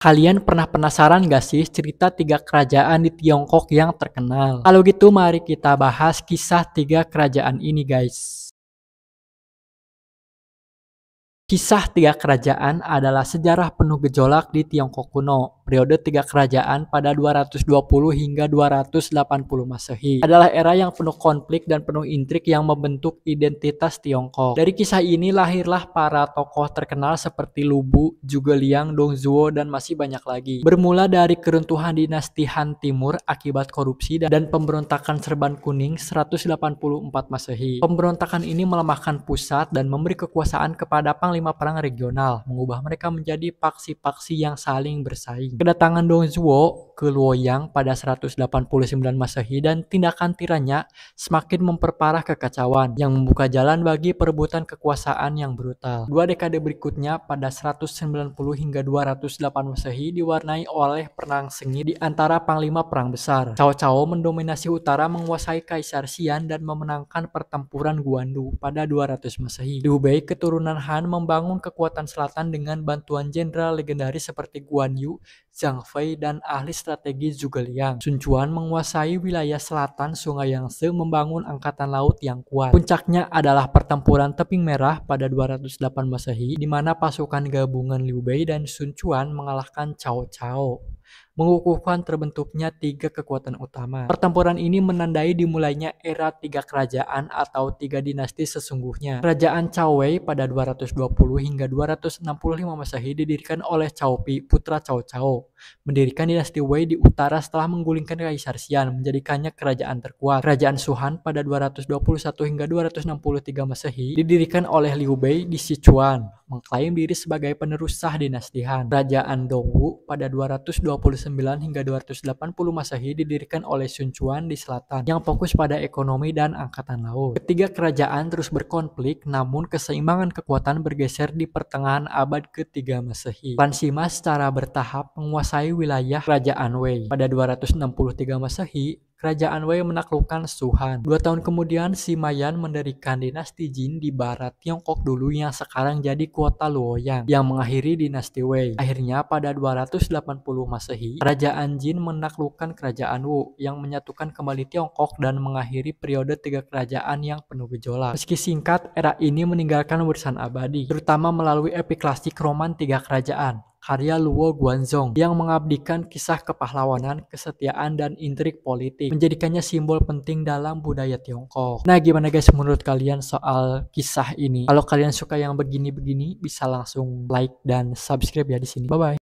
Kalian pernah penasaran gak sih cerita tiga kerajaan di Tiongkok yang terkenal? Kalau gitu mari kita bahas kisah tiga kerajaan ini guys. Kisah tiga kerajaan adalah sejarah penuh gejolak di Tiongkok kuno. Periode tiga kerajaan pada 220 hingga 280 Masehi adalah era yang penuh konflik dan penuh intrik yang membentuk identitas Tiongkok. Dari kisah ini lahirlah para tokoh terkenal seperti Lu Bu, Zhuge Liang, Dong Zhuo, dan masih banyak lagi. Bermula dari keruntuhan dinasti Han Timur akibat korupsi dan pemberontakan Serban Kuning 184 Masehi. Pemberontakan ini melemahkan pusat dan memberi kekuasaan kepada panglima perang regional, mengubah mereka menjadi paksi-paksi yang saling bersaing. Kedatangan Dong Zhuo ke Luoyang pada 189 Masehi dan tindakan tirannya semakin memperparah kekacauan yang membuka jalan bagi perebutan kekuasaan yang brutal. Dua dekade berikutnya pada 190 hingga 208 Masehi diwarnai oleh perang sengit di antara panglima perang besar. Cao Cao mendominasi utara, menguasai Kaisar Xian dan memenangkan pertempuran Guandu pada 200 Masehi. Liu Bei keturunan Han membangun kekuatan selatan dengan bantuan jenderal legendaris seperti Guan Yu, Zhang Fei, dan ahli strategi Zhuge Liang. Sun Quan menguasai wilayah selatan Sungai Yangtze, membangun angkatan laut yang kuat. Puncaknya adalah pertempuran Teping Merah pada 208 Masehi, di mana pasukan gabungan Liu Bei dan Sun Quan mengalahkan Cao Cao, mengukuhkan terbentuknya tiga kekuatan utama. Pertempuran ini menandai dimulainya era tiga kerajaan atau tiga dinasti sesungguhnya. Kerajaan Cao Wei pada 220 hingga 265 Masehi didirikan oleh Cao Pi, putra Cao Cao, mendirikan dinasti Wei di utara setelah menggulingkan Kaisar Xian, menjadikannya kerajaan terkuat. Kerajaan Shuhan pada 221 hingga 263 Masehi didirikan oleh Liu Bei di Sichuan, mengklaim diri sebagai penerus sah dinasti Han. Kerajaan Dongwu pada 229 hingga 280 Masehi didirikan oleh Sun Quan di selatan, yang fokus pada ekonomi dan angkatan laut. Ketiga kerajaan terus berkonflik, namun keseimbangan kekuatan bergeser di pertengahan abad ke-3 Masehi. Klan Sima secara bertahap menguasai wilayah kerajaan Wei. Pada 263 Masehi, kerajaan Wei menaklukkan Shuhan. 2 tahun kemudian, Sima Yan mendirikan dinasti Jin di barat Tiongkok dulu yang sekarang jadi kota Luoyang, yang mengakhiri dinasti Wei. Akhirnya pada 280 Masehi, kerajaan Jin menaklukkan kerajaan Wu yang menyatukan kembali Tiongkok dan mengakhiri periode tiga kerajaan yang penuh gejolak. Meski singkat, era ini meninggalkan warisan abadi, terutama melalui epik klasik roman tiga kerajaan karya Luo Guanzhong yang mengabdikan kisah kepahlawanan, kesetiaan, dan intrik politik, menjadikannya simbol penting dalam budaya Tiongkok. Nah, gimana guys menurut kalian soal kisah ini? Kalau kalian suka yang begini-begini, bisa langsung like dan subscribe ya di sini. Bye bye.